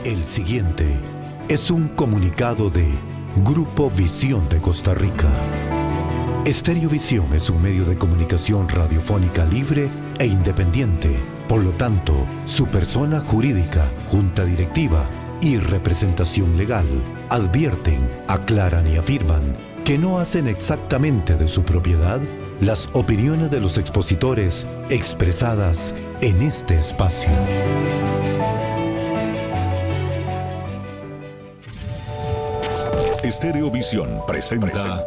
El siguiente es un comunicado de Grupo Visión de Costa Rica. Estereovisión es un medio de comunicación radiofónica libre e independiente. Por lo tanto, su persona jurídica, junta directiva y representación legal advierten, aclaran y afirman que no hacen exactamente de su propiedad las opiniones de los expositores expresadas en este espacio. Estereovisión presenta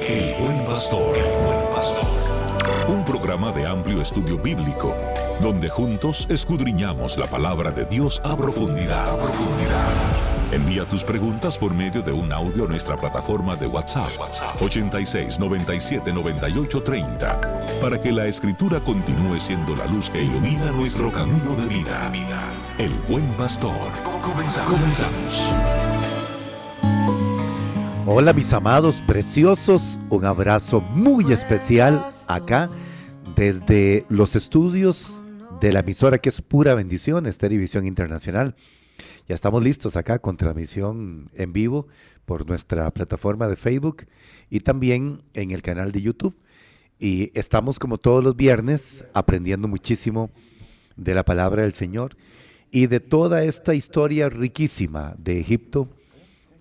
El Buen Pastor. Un programa de amplio estudio bíblico, donde juntos escudriñamos la palabra de Dios a profundidad. Envía tus preguntas por medio de un audio a nuestra plataforma de WhatsApp 86 97 98 30 para que la Escritura continúe siendo la luz que ilumina nuestro camino de vida. El Buen Pastor. Comenzamos. Hola mis amados preciosos, un abrazo muy especial acá desde los estudios de la emisora que es pura bendición, Estereovisión Internacional. Ya estamos listos acá con transmisión en vivo por nuestra plataforma de Facebook y también en el canal de YouTube. Y estamos como todos los viernes aprendiendo muchísimo de la palabra del Señor y de toda esta historia riquísima de Egipto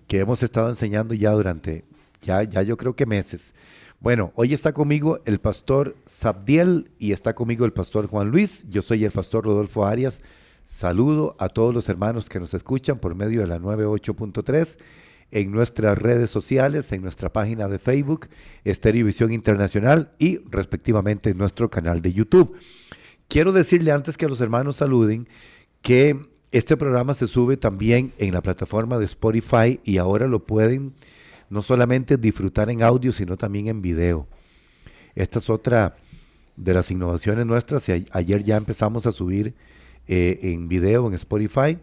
que hemos estado enseñando ya durante, ya yo creo que meses. Bueno, hoy está conmigo el pastor Sabdiel y está conmigo el pastor Juan Luis. Yo soy el pastor Rodolfo Arias. Saludo a todos los hermanos que nos escuchan por medio de la 98.3 en nuestras redes sociales, en nuestra página de Facebook, Estereovisión Internacional y respectivamente en nuestro canal de YouTube. Quiero decirle antes que los hermanos saluden que este programa se sube también en la plataforma de Spotify y ahora lo pueden no solamente disfrutar en audio, sino también en video. Esta es otra de las innovaciones nuestras y ayer ya empezamos a subir en video en Spotify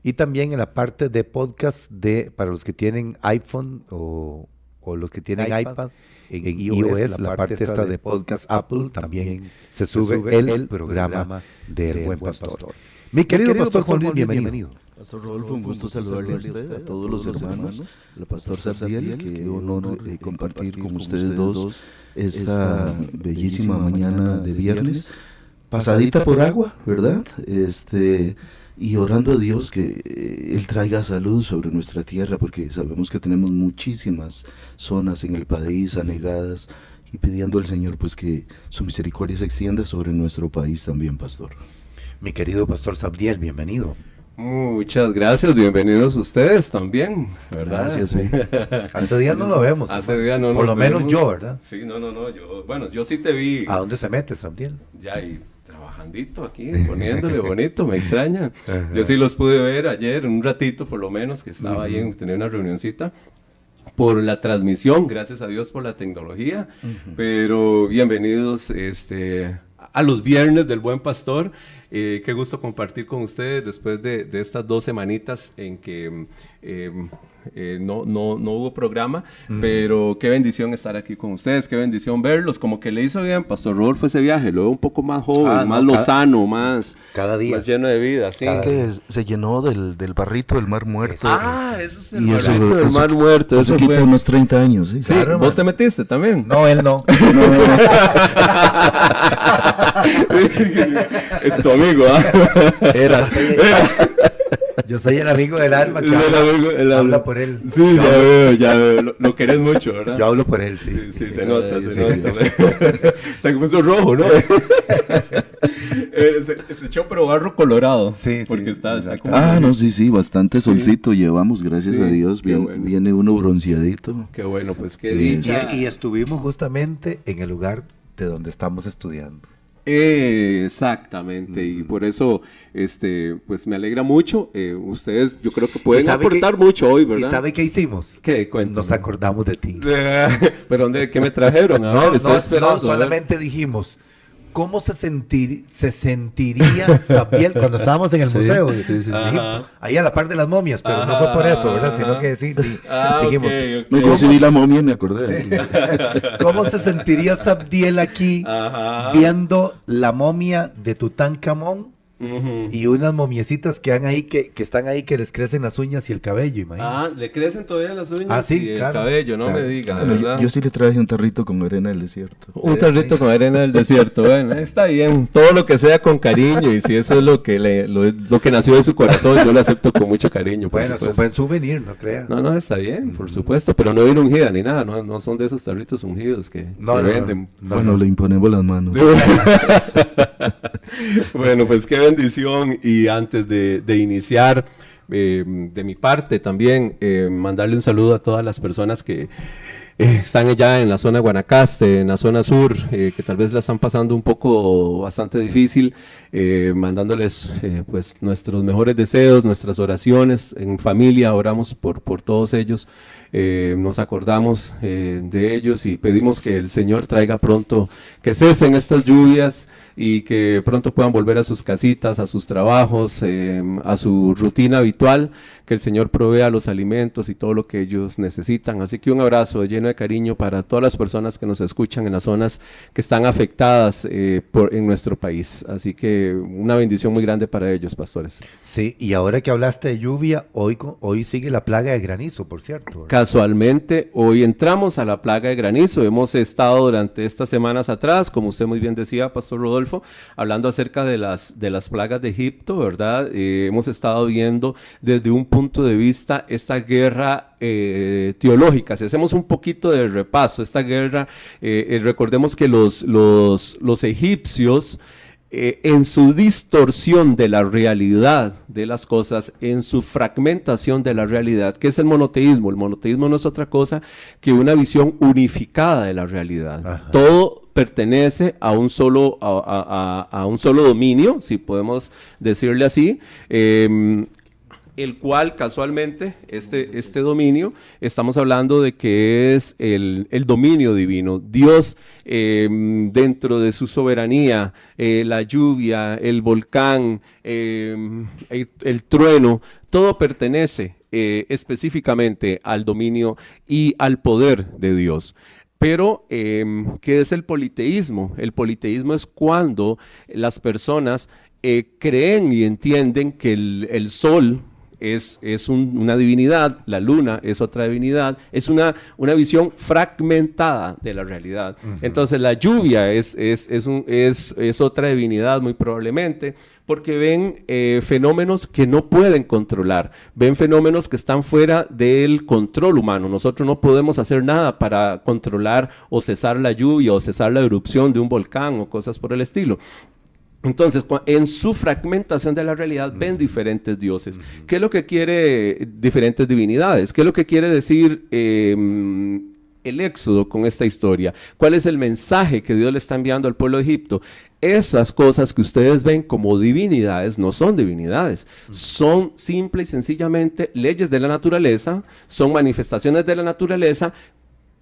y también en la parte de podcast para los que tienen iPhone o los que tienen iPad. En iOS, la parte esta de podcast Apple, también se sube el programa del Buen Pastor. Mi querido pastor Juan Luis, bienvenido. Pastor Rodolfo, un gusto saludarle a usted, a todos los hermanos, al pastor Sabdiel, que honor compartir con ustedes dos esta bellísima mañana de viernes, pasadita por agua, ¿verdad? Y orando a Dios que Él traiga salud sobre nuestra tierra, porque sabemos que tenemos muchísimas zonas en el país anegadas, y pidiendo al Señor pues que su misericordia se extienda sobre nuestro país también, pastor. Mi querido pastor Sabdiel, bienvenido. Muchas gracias, bienvenidos ustedes también, ¿verdad? Gracias, sí. Hace días no lo vemos. Hace días no por nos lo menos vemos. yo, ¿verdad? Sí, yo sí te vi. ¿A dónde se mete, Sabdiel? Ya, y trabajandito aquí, poniéndole bonito, me extraña. Yo sí los pude ver ayer, un ratito por lo menos, que estaba ahí, tenía una reunioncita. Por la transmisión, gracias a Dios por la tecnología, pero bienvenidos a los viernes del Buen Pastor. Qué gusto compartir con ustedes después de estas 2 semanitas en que no hubo programa, pero qué bendición estar aquí con ustedes, qué bendición verlos, como que le hizo bien Pastor Rodolfo ese viaje, luego un poco más joven, más lozano, más lleno de vida, ¿sí? Que se llenó del barrito del Mar Muerto. Eso es el barrito del Mar Muerto. Eso quita unos 30 años, ¿sí? Sí, Claro, ¿vos te metiste también? No, él no. Es tu amigo, ¿ah? Era. Yo soy el amigo del alma que habla por él. Sí, ya veo. Lo querés mucho, ¿verdad? Yo hablo por él, sí. Sí, se nota. Está como eso rojo, ¿no? Se echó pero barro colorado. Sí, sí. Porque está como... sí, bastante solcito llevamos, gracias a Dios. Viene uno bronceadito. Qué bueno, pues qué dicha. Y estuvimos justamente en el lugar de donde estamos estudiando. Exactamente, y por eso pues me alegra mucho. Ustedes yo creo que pueden aportar mucho hoy, ¿verdad? ¿Y sabe qué hicimos? ¿Qué? Cuéntame. Nos acordamos de ti. ¿Pero qué me trajeron? No, solamente dijimos, ¿cómo se sentiría Sabdiel cuando estábamos en el museo? Sí. Ahí a la par de las momias, pero no fue por eso, ¿verdad? Sino que sí, dijimos. Okay. No, yo sí vi la momia, me acordé. Sí. ¿Cómo se sentiría Sabdiel aquí viendo la momia de Tutankamón y unas momiecitas que han ahí que están ahí que les crecen las uñas y el cabello, imagínate. Le crecen todavía las uñas sí, y claro, el cabello, no claro. me diga, Bueno, ¿verdad? yo sí le traje un tarrito con arena del desierto. Un tarrito con arena del desierto, bueno, está bien, todo lo que sea con cariño, y si eso es lo que nació de su corazón, yo lo acepto con mucho cariño, por Bueno, es un supuesto. buen souvenir, no crean. No, está bien, por supuesto, pero no viene ungida ni nada, no son de esos tarritos ungidos que venden. Bueno, le imponemos las manos. Bueno, pues qué bendición, y antes de iniciar, de mi parte también, mandarle un saludo a todas las personas que están allá en la zona de Guanacaste, en la zona sur, que tal vez la están pasando un poco bastante difícil, mandándoles pues nuestros mejores deseos, nuestras oraciones en familia, oramos por todos ellos, nos acordamos de ellos y pedimos que el Señor traiga pronto, que cesen estas lluvias y que pronto puedan volver a sus casitas, a sus trabajos, a su rutina habitual, que el Señor provea los alimentos y todo lo que ellos necesitan. Así que un abrazo lleno de cariño para todas las personas que nos escuchan en las zonas que están afectadas en nuestro país. Así que una bendición muy grande para ellos, pastores. Sí, y ahora que hablaste de lluvia, hoy sigue la plaga de granizo, por cierto, ¿verdad? Casualmente, hoy entramos a la plaga de granizo. Hemos estado durante estas semanas atrás, como usted muy bien decía, Pastor Rodolfo, hablando acerca de las plagas de Egipto, ¿verdad? Hemos estado viendo desde un punto de vista esta guerra teológica. Si hacemos un poquito de repaso, esta guerra, recordemos que los egipcios, en su distorsión de la realidad de las cosas, en su fragmentación de la realidad, ¿qué es el monoteísmo? El monoteísmo no es otra cosa que una visión unificada de la realidad. Ajá. Todo pertenece a un solo dominio, si podemos decirle así, el cual casualmente, este dominio, estamos hablando de que es el dominio divino. Dios, dentro de su soberanía, la lluvia, el volcán, el trueno, todo pertenece específicamente al dominio y al poder de Dios. Pero, ¿qué es el politeísmo? El politeísmo es cuando las personas creen y entienden que el sol es una divinidad, la luna es otra divinidad, es una visión fragmentada de la realidad. Uh-huh. Entonces la lluvia es otra divinidad muy probablemente, porque ven fenómenos que no pueden controlar, ven fenómenos que están fuera del control humano. Nosotros no podemos hacer nada para controlar o cesar la lluvia o cesar la erupción de un volcán o cosas por el estilo. Entonces, en su fragmentación de la realidad ven diferentes dioses. ¿Qué es lo que quiere diferentes divinidades? ¿Qué es lo que quiere decir el Éxodo con esta historia? ¿Cuál es el mensaje que Dios le está enviando al pueblo de Egipto? Esas cosas que ustedes ven como divinidades no son divinidades, son simple y sencillamente leyes de la naturaleza, son manifestaciones de la naturaleza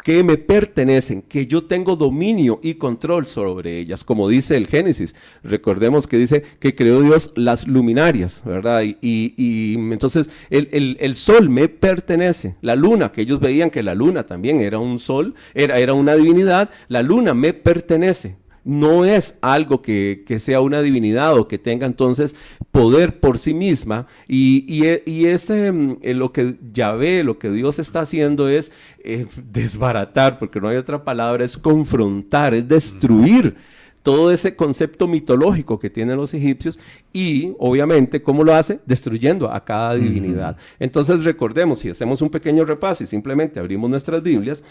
que me pertenecen, que yo tengo dominio y control sobre ellas, como dice el Génesis. Recordemos que dice que creó Dios las luminarias, ¿verdad? Y entonces el sol me pertenece, la luna, que ellos veían que la luna también era un sol, era una divinidad, la luna me pertenece. No es algo que sea una divinidad o que tenga entonces poder por sí misma, y lo que Yahvé, lo que Dios está haciendo es desbaratar, porque no hay otra palabra, es confrontar, es destruir todo ese concepto mitológico que tienen los egipcios, y obviamente, ¿cómo lo hace? Destruyendo a cada divinidad. Entonces recordemos, si hacemos un pequeño repaso y simplemente abrimos nuestras Biblias,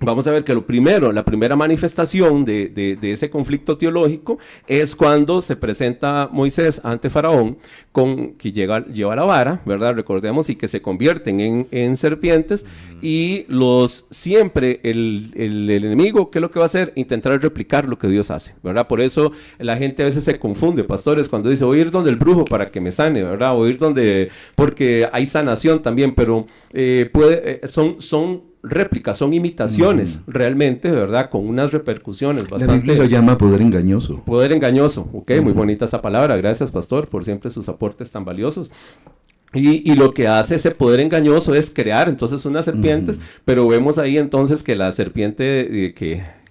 vamos a ver que la primera manifestación de ese conflicto teológico es cuando se presenta Moisés ante Faraón, que lleva la vara, ¿verdad? Recordemos, y que se convierten en serpientes, y siempre el enemigo, ¿qué es lo que va a hacer? Intentar replicar lo que Dios hace, ¿verdad? Por eso la gente a veces se confunde, pastores, cuando dice, voy a ir donde el brujo para que me sane, ¿verdad? O ir porque hay sanación también, pero son réplicas, son imitaciones realmente, ¿verdad? Con unas repercusiones bastante... La Biblia lo llama poder engañoso. Poder engañoso, ok, muy bonita esa palabra, gracias pastor por siempre sus aportes tan valiosos. Y lo que hace ese poder engañoso es crear entonces unas serpientes, pero vemos ahí entonces que la serpiente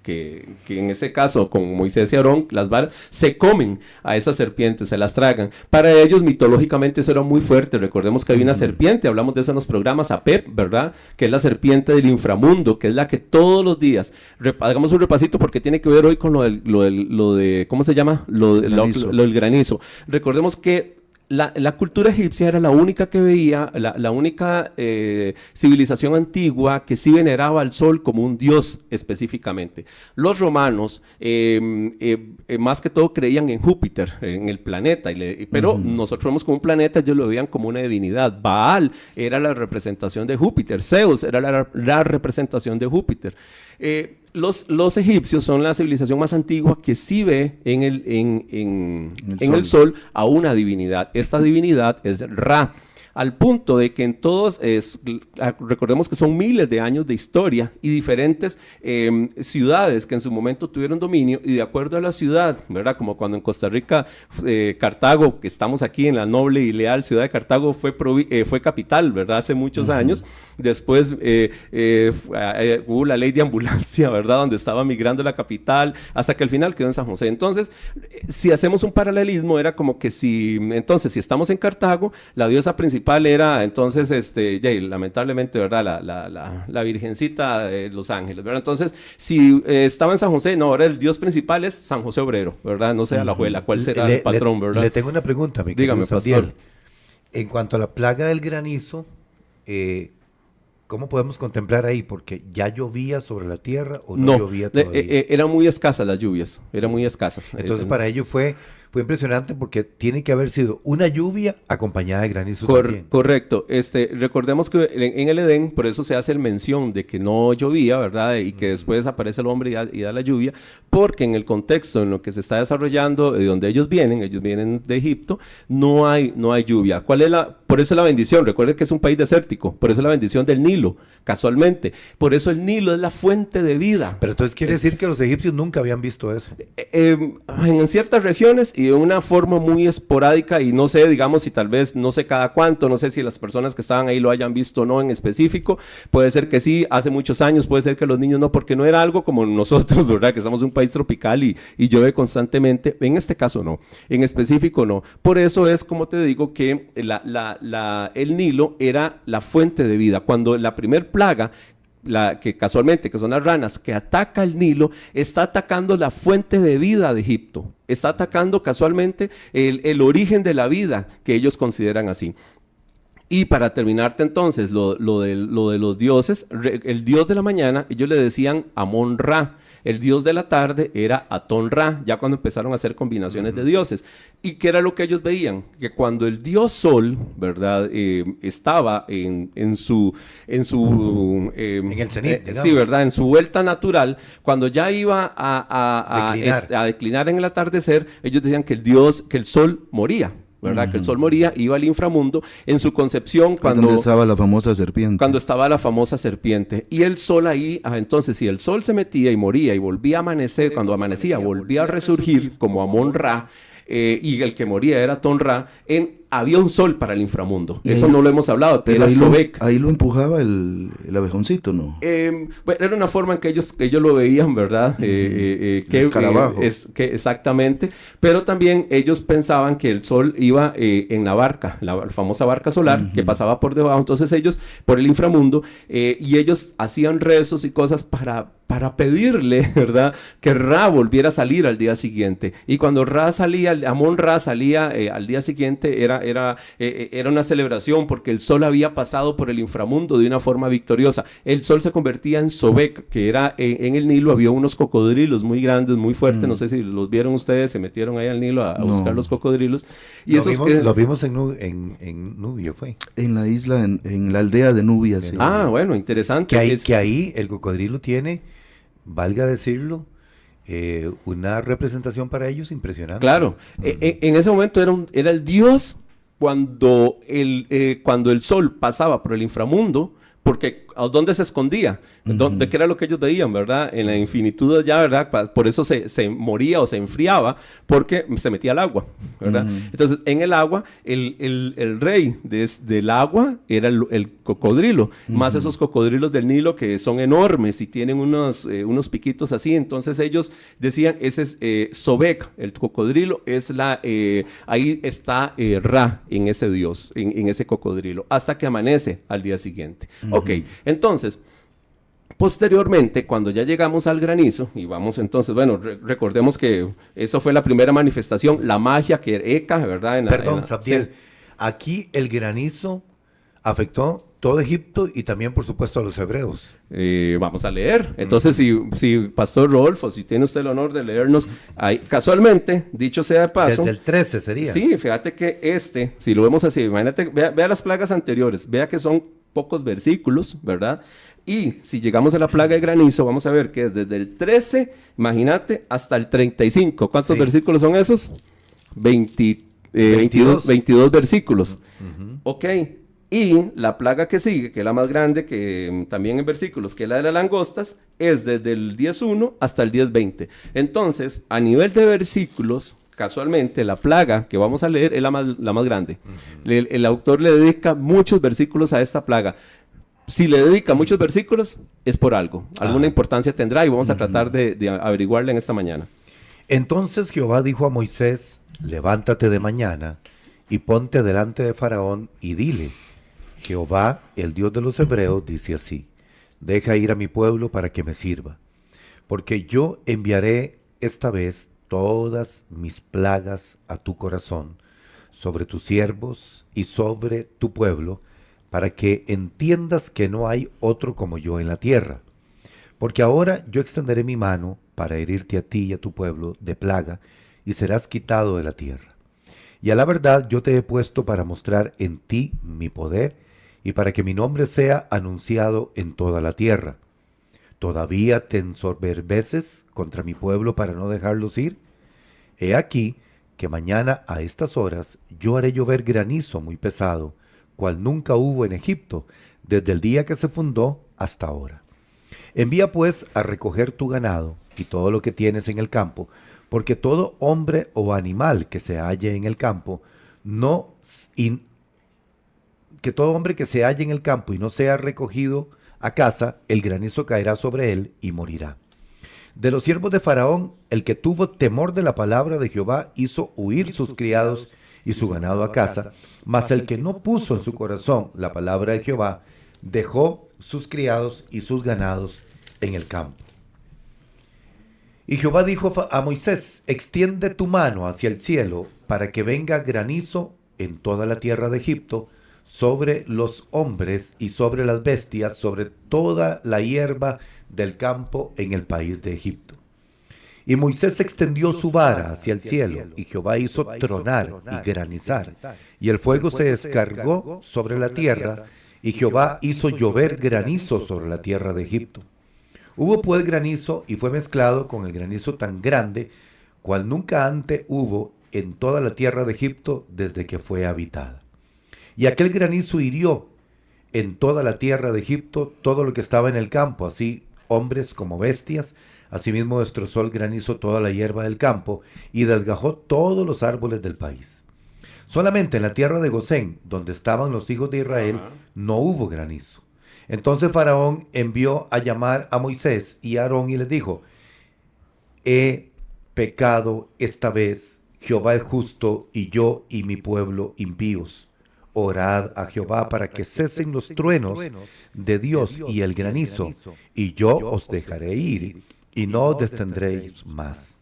que en ese caso con Moisés y Aarón, las varas, se comen a esas serpientes, se las tragan. Para ellos mitológicamente eso era muy fuerte. Recordemos que había una serpiente, hablamos de eso en los programas, Apep, ¿verdad? Que es la serpiente del inframundo, que es la que todos los días, hagamos un repasito porque tiene que ver hoy con lo de ¿cómo se llama? Lo del granizo. Recordemos que la cultura egipcia era la única que veía, la única civilización antigua que sí veneraba al sol como un dios específicamente. Los romanos, más que todo, creían en Júpiter, en el planeta, pero nosotros vemos como un planeta, ellos lo veían como una divinidad. Baal era la representación de Júpiter, Zeus era la representación de Júpiter. Los egipcios son la civilización más antigua que sí ve en el sol a una divinidad. Esta divinidad es Ra. Al punto de que en todos, recordemos que son miles de años de historia y diferentes ciudades que en su momento tuvieron dominio, y de acuerdo a la ciudad, ¿verdad? Como cuando en Costa Rica, Cartago, que estamos aquí en la noble y leal ciudad de Cartago, fue capital, ¿verdad? Hace muchos años. Después hubo la ley de ambulancia, ¿verdad? Donde estaba migrando la capital, hasta que al final quedó en San José. Entonces, si hacemos un paralelismo, era como que si estamos en Cartago, la diosa principal era entonces, lamentablemente, ¿verdad? La Virgencita de Los Ángeles, ¿verdad? Entonces, si estaba en San José, no, ahora el dios principal es San José Obrero, ¿verdad? No sé a la abuela, ¿cuál será el patrón, verdad? Le tengo una pregunta, mi querido Dígame, Santiago. pastor. En cuanto a la plaga del granizo, ¿cómo podemos contemplar ahí? Porque ya llovía sobre la tierra o no llovía todavía. Eran muy escasas las lluvias, eran muy escasas. Entonces, para ellos fue impresionante porque tiene que haber sido una lluvia acompañada de granizo también. Correcto. Recordemos que en el Edén, por eso se hace el mención de que no llovía, ¿verdad? Y que después aparece el hombre y da la lluvia, porque en el contexto en lo que se está desarrollando, de donde ellos vienen de Egipto, no hay lluvia. Por eso la bendición, recuerden que es un país desértico, por eso la bendición del Nilo, casualmente. Por eso el Nilo es la fuente de vida. Pero entonces quiere decir que los egipcios nunca habían visto eso. En ciertas regiones y de una forma muy esporádica, y no sé, digamos, si tal vez, no sé cada cuánto, no sé si las personas que estaban ahí lo hayan visto o no en específico, puede ser que sí, hace muchos años, puede ser que los niños no, porque no era algo como nosotros, ¿verdad? Que estamos en un país tropical y llueve constantemente. En este caso no, en específico no. Por eso es, como te digo, que el Nilo era la fuente de vida. Cuando la primer plaga, que casualmente, que son las ranas, que ataca el Nilo, está atacando la fuente de vida de Egipto, está atacando casualmente el origen de la vida que ellos consideran así. Y para terminarte entonces, lo de los dioses, el dios de la mañana, ellos le decían Amón-Ra. El dios de la tarde era Atón-Ra, ya cuando empezaron a hacer combinaciones de dioses. ¿Y qué era lo que ellos veían? Que cuando el dios Sol, ¿verdad? Estaba en el cenit, sí, ¿verdad? En su vuelta natural, cuando ya iba a declinar en el atardecer, ellos decían que el sol moría, ¿verdad? Que el sol moría, iba al inframundo. En su concepción, cuando estaba la famosa serpiente. Cuando estaba la famosa serpiente. Y el sol ahí, entonces, si el sol se metía y moría y volvía a amanecer, cuando amanecía, volvía a resurgir como Amón-Ra, y el que moría era Atón-Ra, había un sol para el inframundo. Eso no lo hemos hablado, que era Sobek. Ahí lo empujaba el abejoncito, ¿no? Bueno, era una forma en que ellos lo veían, ¿verdad? Escarabajo. Exactamente. Pero también ellos pensaban que el sol iba en la barca, la famosa barca solar, que pasaba por debajo. Entonces ellos, por el inframundo, y ellos hacían rezos y cosas para pedirle, ¿verdad? Que Ra volviera a salir al día siguiente. Y cuando Amón-Ra salía al día siguiente, era una celebración porque el sol había pasado por el inframundo de una forma victoriosa. El sol se convertía en Sobek, que era en el Nilo, había unos cocodrilos muy grandes, muy fuertes, no sé si los vieron ustedes, se metieron ahí al Nilo a buscar los cocodrilos. Y lo vimos en Nubia, fue. En la isla, en la aldea de Nubia, sí. Bueno, interesante. Que ahí el cocodrilo tiene, valga decirlo, una representación para ellos impresionante. Claro, en ese momento era el dios cuando el sol pasaba por el inframundo, porque ¿dónde se escondía? ¿De qué era lo que ellos veían, verdad? En la infinitud allá, ¿verdad? Por eso se moría o se enfriaba, porque se metía al agua, ¿verdad? Entonces, en el agua, el rey del agua era el cocodrilo, más esos cocodrilos del Nilo que son enormes y tienen unos piquitos así. Entonces ellos decían, ese es Sobek, el cocodrilo, es ahí está Ra en ese dios, en ese cocodrilo, hasta que amanece al día siguiente. Ok, entonces, posteriormente, cuando ya llegamos al granizo, y vamos entonces, bueno, recordemos que eso fue la primera manifestación, la magia que Eka, ¿verdad? Perdón, Sabdiel, sí. Aquí el granizo afectó todo Egipto y también, por supuesto, a los hebreos. Vamos a leer. Entonces, si Pastor Rodolfo, si tiene usted el honor de leernos, ahí, casualmente, dicho sea de paso. Desde el 13 sería. Sí, fíjate que si lo vemos así, imagínate, vea las plagas anteriores, vea que son pocos versículos, ¿verdad? Y si llegamos a la plaga de granizo, vamos a ver que es desde el 13, imagínate, hasta el 35. ¿Cuántos versículos son esos? 22 versículos. Ok. Y la plaga que sigue, que es la más grande, que también en versículos, que es la de las langostas, es desde el 10.1 hasta el 10.20. Entonces, a nivel de versículos, casualmente, la plaga que vamos a leer es la más grande. El autor le dedica muchos versículos a esta plaga. Si le dedica muchos versículos, es por algo. Alguna importancia tendrá y vamos a tratar de averiguarla en esta mañana. Entonces Jehová dijo a Moisés, levántate de mañana y ponte delante de Faraón y dile, Jehová, el Dios de los hebreos, dice así, deja ir a mi pueblo para que me sirva, porque yo enviaré esta vez todas mis plagas a tu corazón, sobre tus siervos y sobre tu pueblo, para que entiendas que no hay otro como yo en la tierra. Porque ahora yo extenderé mi mano para herirte a ti y a tu pueblo de plaga, y serás quitado de la tierra. Y a la verdad yo te he puesto para mostrar en ti mi poder, y para que mi nombre sea anunciado en toda la tierra. ¿Todavía te ensoberbeces contra mi pueblo para no dejarlos ir? He aquí que mañana a estas horas yo haré llover granizo muy pesado, cual nunca hubo en Egipto, desde el día que se fundó hasta ahora. Envía pues a recoger tu ganado y todo lo que tienes en el campo, porque todo hombre o animal que se halle en el campo, que todo hombre que se halle en el campo y no sea recogido a casa, el granizo caerá sobre él y morirá. De los siervos de Faraón, el que tuvo temor de la palabra de Jehová hizo huir sus criados y su ganado a casa, mas el que no puso en su corazón la palabra de Jehová, dejó sus criados y sus ganados en el campo. Y Jehová dijo a Moisés, extiende tu mano hacia el cielo para que venga granizo en toda la tierra de Egipto, sobre los hombres y sobre las bestias, sobre toda la hierba del campo en el país de Egipto. Y Moisés extendió su vara hacia el cielo, y Jehová hizo tronar y granizar, y el fuego se descargó sobre la tierra, y Jehová hizo llover granizo sobre la tierra de Egipto. Hubo pues granizo, y fue mezclado con el granizo tan grande, cual nunca antes hubo en toda la tierra de Egipto desde que fue habitada. Y aquel granizo hirió en toda la tierra de Egipto todo lo que estaba en el campo, así hombres como bestias. Asimismo destrozó el granizo toda la hierba del campo y desgajó todos los árboles del país. Solamente en la tierra de Gosén, donde estaban los hijos de Israel, no hubo granizo. Entonces Faraón envió a llamar a Moisés y a Aarón y les dijo, he pecado esta vez, Jehová es justo y yo y mi pueblo impíos. Orad a Jehová para que cesen los truenos de Dios y el granizo, y yo os dejaré ir, y no os detendréis más.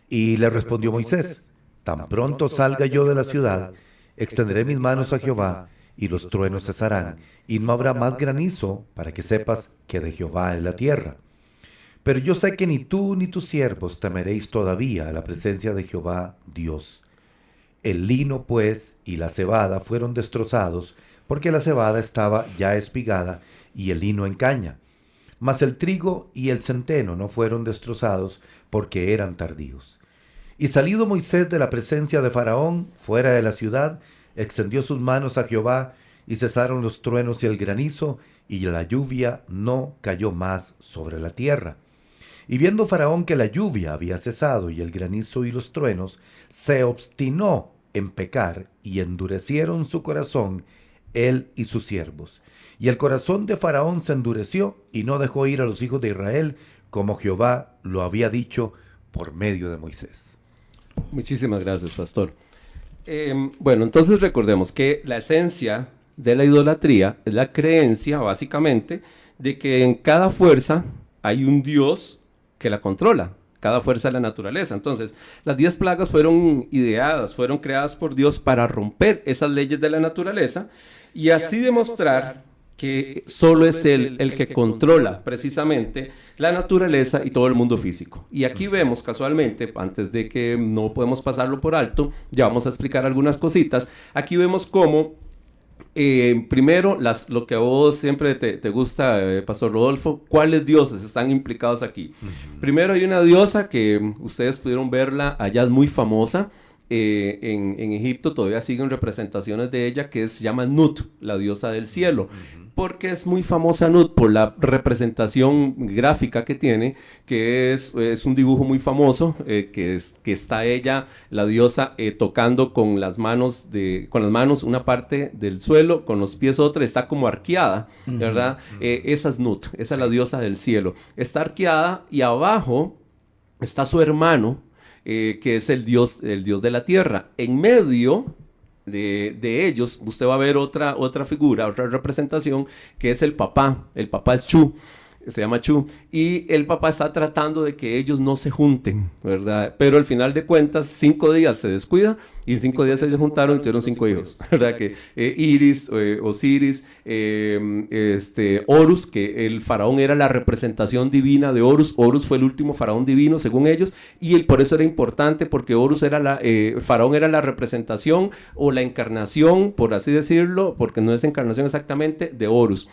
Y le respondió Moisés, tan pronto salga yo de la ciudad, extenderé mis manos a Jehová, y los truenos cesarán, y no habrá más granizo, para que sepas que de Jehová es la tierra. Pero yo sé que ni tú ni tus siervos temeréis todavía a la presencia de Jehová Dios. El lino, pues, y la cebada fueron destrozados, porque la cebada estaba ya espigada, y el lino en caña. Mas el trigo y el centeno no fueron destrozados, porque eran tardíos. Y salido Moisés de la presencia de Faraón, fuera de la ciudad, extendió sus manos a Jehová, y cesaron los truenos y el granizo, y la lluvia no cayó más sobre la tierra. Y viendo Faraón que la lluvia había cesado y el granizo y los truenos, se obstinó en pecar, y endurecieron su corazón, él y sus siervos. Y el corazón de Faraón se endureció, y no dejó ir a los hijos de Israel, como Jehová lo había dicho por medio de Moisés. Muchísimas gracias, pastor. Bueno, entonces recordemos que la esencia de la idolatría es la creencia, básicamente, de que en cada fuerza hay un Dios que la controla, cada fuerza de la naturaleza. Entonces, las 10 plagas fueron ideadas, fueron creadas por Dios para romper esas leyes de la naturaleza y así demostrar que solo es Él el que controla precisamente la naturaleza y todo el mundo físico. Y aquí vemos casualmente, antes de que no podemos pasarlo por alto, ya vamos a explicar algunas cositas, aquí vemos cómo primero, lo que a vos siempre te gusta, Pastor Rodolfo, ¿cuáles dioses están implicados aquí? Primero hay una diosa que ustedes pudieron verla, allá es muy famosa, en Egipto todavía siguen representaciones de ella, que se llama Nut, la diosa del cielo. Porque es muy famosa Nut por la representación gráfica que tiene, que es un dibujo muy famoso, que está ella, la diosa, tocando con las manos una parte del suelo, con los pies otra, está como arqueada, ¿verdad? Esa es Nut, esa es la diosa del cielo. Está arqueada y abajo está su hermano, que es el dios de la tierra. En medio de ellos, usted va a ver otra figura, otra representación, que es el papá. El papá es Chu, se llama Chu, y el papá está tratando de que ellos no se junten, ¿verdad? Pero al final de cuentas, 5 días se descuida, y en 5 días ellos juntaron y tuvieron 5 hijos, ¿verdad? Que Iris, Osiris, Horus, que el faraón era la representación divina de Horus. Horus fue el último faraón divino, según ellos, y por eso era importante, porque Horus era el faraón era la representación o la encarnación, por así decirlo, porque no es encarnación exactamente, de Horus.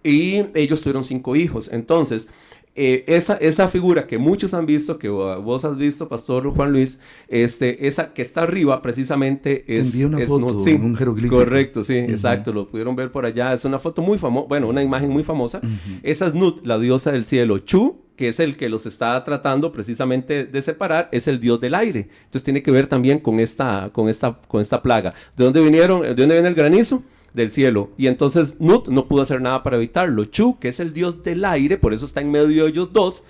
Y ellos tuvieron 5 hijos. Entonces, esa figura que muchos han visto, que vos has visto, Pastor Juan Luis, esa que está arriba precisamente es... Envié una foto, sí, un jeroglífico. Correcto, sí, exacto, lo pudieron ver por allá. Es una foto muy famosa, bueno, una imagen muy famosa. Esa es Nut, la diosa del cielo. Chu, que es el que los está tratando precisamente de separar, es el dios del aire. Entonces tiene que ver también con esta plaga. ¿De dónde viene el granizo? Del cielo. Y entonces Nut no pudo hacer nada para evitarlo. Chu, que es el dios del aire, por eso está en medio de ellos dos,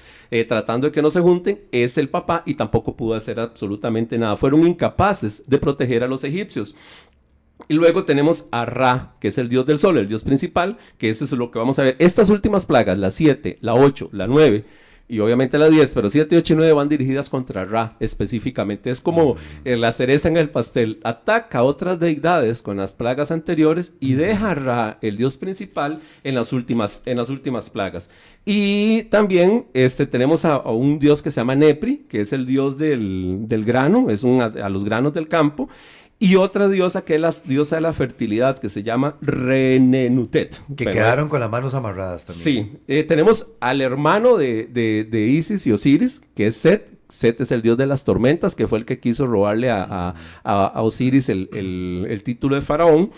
tratando de que no se junten, es el papá y tampoco pudo hacer absolutamente nada. Fueron incapaces de proteger a los egipcios. Y luego tenemos a Ra, que es el dios del sol, el dios principal, que eso es lo que vamos a ver. Estas últimas plagas, la 7, la 8, la 9... y obviamente la 10, pero 7, 8 y 9 van dirigidas contra Ra específicamente. Es como la cereza en el pastel. Ataca a otras deidades con las plagas anteriores y deja a Ra, el dios principal, en las últimas plagas. Y también tenemos a un dios que se llama Nepri, que es el dios del grano, a los granos del campo. Y otra diosa que es la diosa de la fertilidad, que se llama Renenutet. Que quedaron con las manos amarradas también. Sí, tenemos al hermano de Isis y Osiris, que es Set. Set es el dios de las tormentas, que fue el que quiso robarle a Osiris el título de faraón.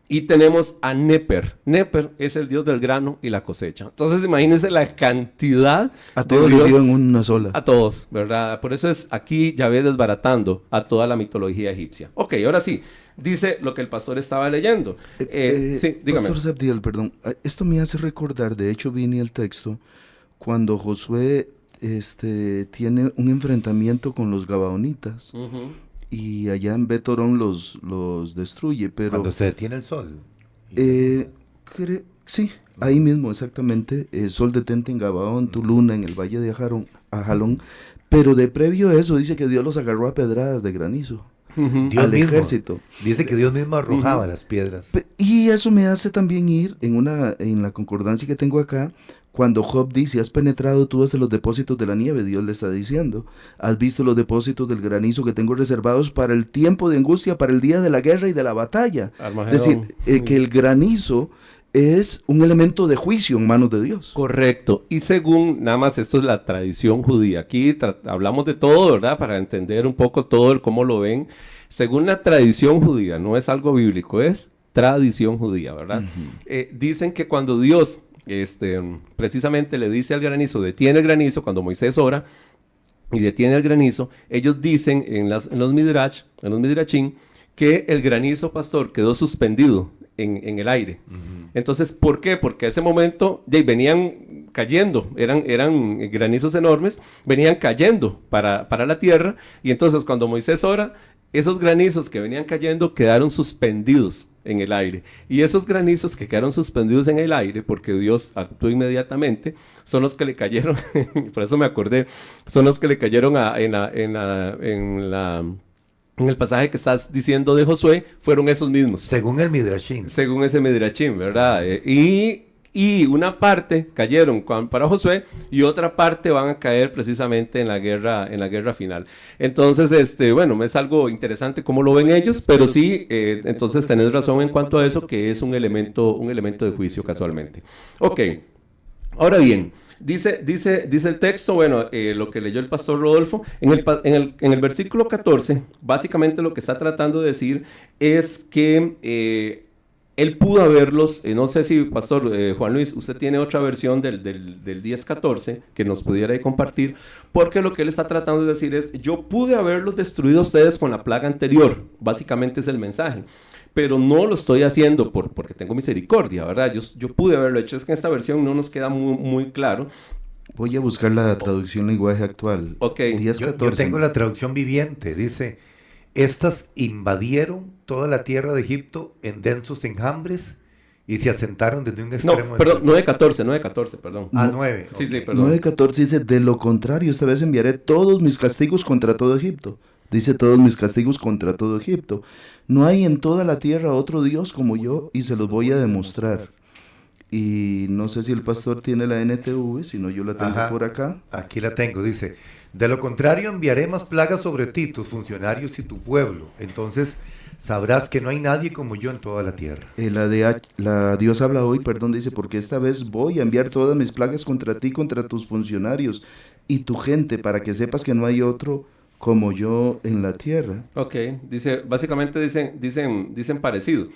Y tenemos a Neper. Neper es el dios del grano y la cosecha. Entonces imagínense la cantidad a todos los dios en una sola. A todos, ¿verdad? Por eso es aquí Yahvé desbaratando a toda la mitología egipcia. Ok, ahora sí, dice lo que el pastor estaba leyendo. Sí, dígame. Pastor Zabdiel, perdón. Esto me hace recordar, de hecho vi en el texto, cuando Josué tiene un enfrentamiento con los gabaonitas. Y allá en Betorón los destruye, pero... Cuando se detiene el sol. Sí, ahí mismo exactamente. Sol detente en Gabaón, tu luna en el valle de Ajalón. Pero de previo a eso dice que Dios los agarró a pedradas de granizo. Dios al mismo ejército. Dice que Dios mismo arrojaba las piedras. Y eso me hace también ir en la concordancia que tengo acá. Cuando Job dice, has penetrado tú hasta los depósitos de la nieve, Dios le está diciendo, has visto los depósitos del granizo que tengo reservados para el tiempo de angustia, para el día de la guerra y de la batalla. Armagedón. Es decir, que el granizo es un elemento de juicio en manos de Dios. Correcto. Y según, nada más, esto es la tradición judía. Aquí hablamos de todo, ¿verdad? Para entender un poco todo cómo lo ven. Según la tradición judía, no es algo bíblico, es tradición judía, ¿verdad? Dicen que cuando Dios precisamente le dice al granizo, detiene el granizo, cuando Moisés ora y detiene el granizo, ellos dicen en los midrashim, que el granizo, pastor, quedó suspendido en el aire. Entonces, ¿por qué? Porque a ese momento venían cayendo, eran granizos enormes, venían cayendo para la tierra, y entonces cuando Moisés ora, esos granizos que venían cayendo quedaron suspendidos en el aire. Y esos granizos que quedaron suspendidos en el aire, porque Dios actuó inmediatamente, son los que le cayeron, por eso me acordé, son los que le cayeron en el pasaje que estás diciendo de Josué, fueron esos mismos. Según el Midrashim. Según ese Midrashim, ¿verdad? Y una parte cayeron para Josué y otra parte van a caer precisamente en la guerra final. Entonces, bueno, es algo interesante cómo lo ven ellos, pero sí, entonces tenés razón en cuanto a eso, que es un elemento de juicio casualmente. Ok, ahora bien, dice el texto, bueno, lo que leyó el pastor Rodolfo, en el versículo 14, básicamente lo que está tratando de decir es que él pudo haberlos, no sé si, pastor Juan Luis, usted tiene otra versión del 10:14 que nos pudiera compartir, porque lo que él está tratando de decir es, yo pude haberlos destruido a ustedes con la plaga anterior, básicamente es el mensaje, pero no lo estoy haciendo porque tengo misericordia, ¿verdad? Yo pude haberlo hecho, es que en esta versión no nos queda muy claro. Voy a buscar la traducción lenguaje actual. Ok. 10:14. Yo tengo la traducción viviente, dice: estas invadieron toda la tierra de Egipto en densos enjambres y se asentaron desde un extremo. No, perdón, 9:14, perdón. 9. Sí, perdón. 9:14 dice, de lo contrario, esta vez enviaré todos mis castigos contra todo Egipto. Dice, todos mis castigos contra todo Egipto. No hay en toda la tierra otro Dios como yo y se los voy a demostrar. Y no sé si el pastor tiene la NTV, si no yo la tengo por acá. Aquí la tengo, dice: de lo contrario enviaré más plagas sobre ti, tus funcionarios y tu pueblo. Entonces sabrás que no hay nadie como yo en toda la tierra. La Dios habla hoy, dice, porque esta vez voy a enviar todas mis plagas contra ti, contra tus funcionarios y tu gente, para que sepas que no hay otro como yo en la tierra. Ok, básicamente dicen parecido.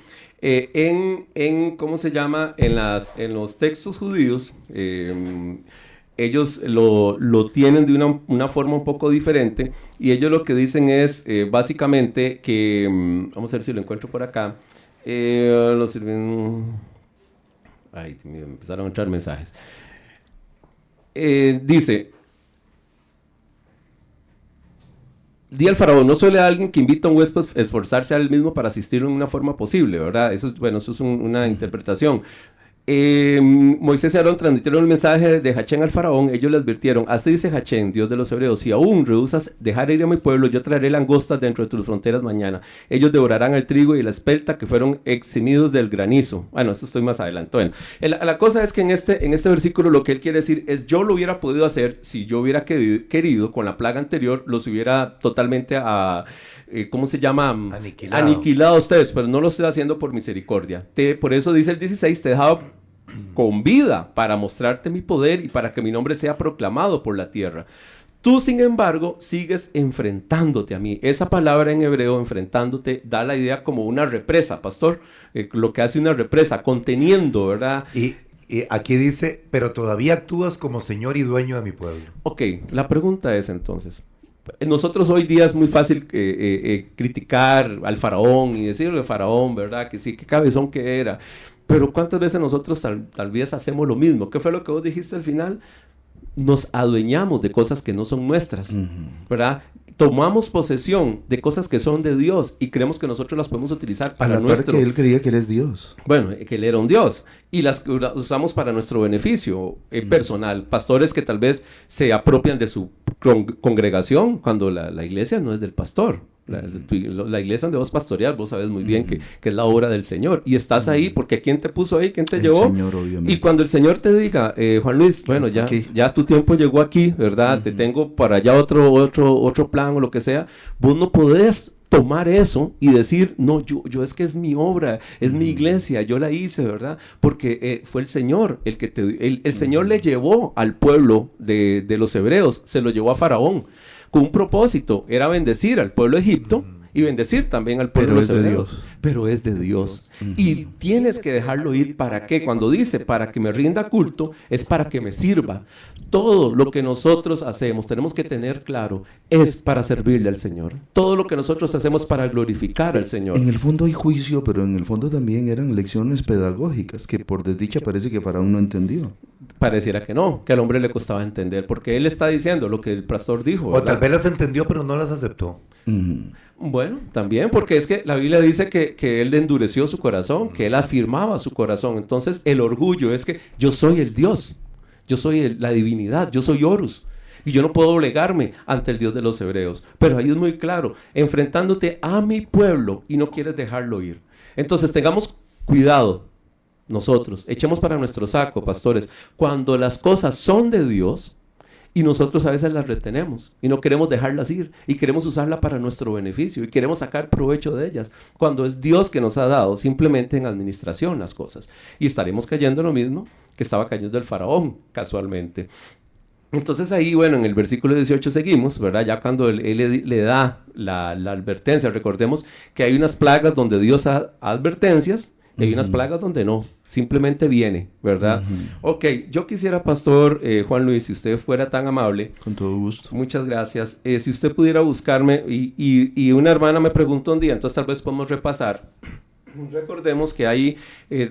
¿Cómo se llama? En los textos judíos, ellos lo tienen de una forma un poco diferente, y ellos lo que dicen es básicamente que, vamos a ver si lo encuentro por acá, ay, me empezaron a entrar mensajes. Dice: di al faraón, no suele a alguien que invita a un huésped a esforzarse a él mismo para asistirlo en una forma posible, ¿verdad? Eso es una interpretación. Moisés y Aarón transmitieron el mensaje de Hachén al faraón. Ellos le advirtieron: así dice Hachén, Dios de los hebreos, si aún rehusas dejar ir a mi pueblo, yo traeré langostas dentro de tus fronteras mañana. Ellos devorarán el trigo y la espelta que fueron eximidos del granizo. Bueno, esto estoy más adelante. Bueno, la cosa es que en este versículo lo que él quiere decir es: yo lo hubiera podido hacer si yo hubiera querido, con la plaga anterior, los hubiera totalmente ¿cómo se llama? Aniquilado a ustedes, pero no lo estoy haciendo por misericordia. Por eso dice el 16, te he dejado con vida para mostrarte mi poder y para que mi nombre sea proclamado por la tierra. Tú, sin embargo, sigues enfrentándote a mí. Esa palabra en hebreo, enfrentándote, da la idea como una represa, pastor. Lo que hace una represa, conteniendo, ¿verdad? Y aquí dice: pero todavía actúas como señor y dueño de mi pueblo. Ok, la pregunta es entonces, nosotros hoy día es muy fácil criticar al faraón y decirle al faraón, ¿verdad? Que sí, qué cabezón que era. Pero ¿cuántas veces nosotros tal vez hacemos lo mismo? ¿Qué fue lo que vos dijiste al final? Nos adueñamos de cosas que no son nuestras, ¿verdad? Tomamos posesión de cosas que son de Dios y creemos que nosotros las podemos utilizar para nuestro... que él creía que él es Dios. Bueno, que él era un Dios. Y las usamos para nuestro beneficio personal. Pastores que tal vez se apropian de su congregación cuando la iglesia no es del pastor. La iglesia donde vos pastoreas, vos sabes muy bien que es la obra del Señor. Y estás ahí porque ¿quién te puso ahí? ¿Quién te llevó? Señor, obviamente. Y cuando el Señor te diga, Juan Luis, bueno, ya tu tiempo llegó aquí, ¿verdad? Te tengo para allá otro plan o lo que sea. Vos no podés tomar eso y decir, no, yo es que es mi obra, es mi iglesia, yo la hice, ¿verdad? Porque fue el Señor el que el Señor le llevó al pueblo de los hebreos, se lo llevó a Faraón con un propósito, era bendecir al pueblo de Egipto y bendecir también al pueblo Pero de los es de hebreos. Dios. Pero es de Dios. Y tienes que dejarlo ir. ¿Para qué? Cuando dice para que me rinda culto, es para que me sirva. Todo lo que nosotros hacemos, tenemos que tener claro, es para servirle al Señor. Todo lo que nosotros hacemos para glorificar al Señor. En el fondo hay juicio, pero en el fondo también eran lecciones pedagógicas que por desdicha parece que Faraón no entendió. Pareciera que no, que al hombre le costaba entender, porque él está diciendo lo que el pastor dijo. O ¿verdad? tal vez las entendió, pero no las aceptó. Bueno, también, porque es que la Biblia dice que él endureció su corazón, que él afirmaba su corazón. Entonces, el orgullo es que yo soy el Dios, yo soy la divinidad, yo soy Horus. Y yo no puedo doblegarme ante el Dios de los hebreos. Pero ahí es muy claro, enfrentándote a mi pueblo y no quieres dejarlo ir. Entonces, tengamos cuidado nosotros, echemos para nuestro saco, pastores, cuando las cosas son de Dios y nosotros a veces las retenemos y no queremos dejarlas ir y queremos usarla para nuestro beneficio y queremos sacar provecho de ellas, cuando es Dios que nos ha dado simplemente en administración las cosas. Y estaremos cayendo en lo mismo que estaba cayendo el faraón casualmente. Entonces ahí, bueno, en el versículo 18 seguimos, ¿verdad? Ya cuando él le da la advertencia, recordemos que hay unas plagas donde Dios da advertencias y hay unas plagas donde no, simplemente viene, ¿verdad? Ok, yo quisiera, pastor Juan Luis, si usted fuera tan amable. Con todo gusto. Muchas gracias. Si usted pudiera buscarme, y una hermana me preguntó un día, entonces tal vez podemos repasar. Recordemos que ahí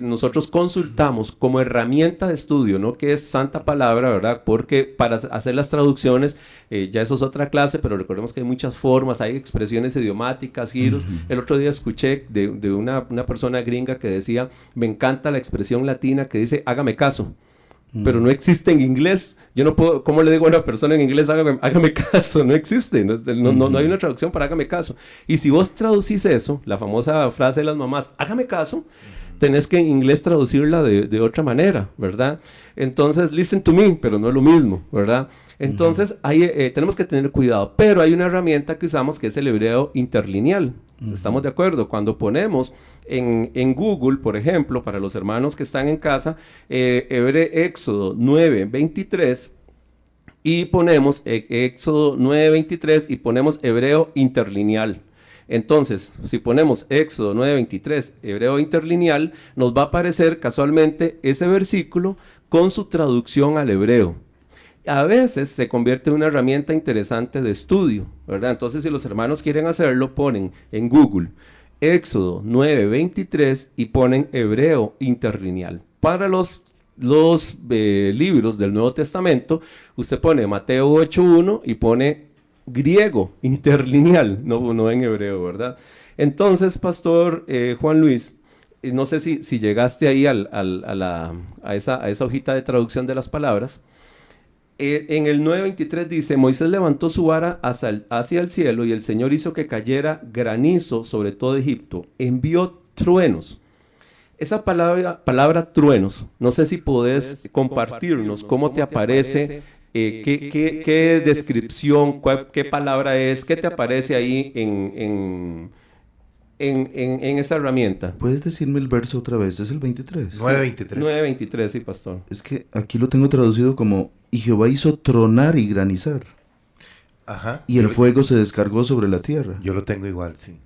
nosotros consultamos como herramienta de estudio, ¿no? Que es Santa Palabra, ¿verdad? Porque para hacer las traducciones, ya eso es otra clase, pero recordemos que hay muchas formas, hay expresiones idiomáticas, giros. El otro día escuché de una persona gringa que decía, me encanta la expresión latina que dice, hágame caso. Pero no existe en inglés. Yo no puedo, ¿cómo le digo a una persona en inglés, hágame caso? No existe, no hay una traducción para hágame caso. Y si vos traducís eso, la famosa frase de las mamás, hágame caso, tenés que en inglés traducirla de otra manera, ¿verdad? Entonces, listen to me, pero no es lo mismo, ¿verdad? Entonces, ahí tenemos que tener cuidado, pero hay una herramienta que usamos que es el hebreo interlineal. ¿Estamos de acuerdo? Cuando ponemos en Google, por ejemplo, para los hermanos que están en casa, Éxodo 9:23, y ponemos Éxodo 9:23 y ponemos hebreo interlineal. Entonces, si ponemos Éxodo 9:23, hebreo interlineal, nos va a aparecer casualmente ese versículo con su traducción al hebreo. A veces se convierte en una herramienta interesante de estudio, ¿verdad? Entonces, si los hermanos quieren hacerlo, ponen en Google Éxodo 9:23 y ponen hebreo interlineal. Para los libros del Nuevo Testamento, usted pone Mateo 8:1 y pone griego interlineal, no en hebreo, ¿verdad? Entonces, pastor Juan Luis, no sé si llegaste ahí a esa hojita de traducción de las palabras. En el 9:23 dice, Moisés levantó su vara hacia el cielo y el Señor hizo que cayera granizo sobre todo Egipto, envió truenos. Esa palabra truenos, no sé si podés compartirnos cómo te aparece, qué descripción, qué palabra es, qué te aparece ahí en esa herramienta. ¿Puedes decirme el verso otra vez? ¿Es el 23? 9:23. 9:23, sí, pastor. Es que aquí lo tengo traducido como, y Jehová hizo tronar y granizar, Ajá. y el fuego se descargó sobre la tierra. Yo lo tengo igual, sí.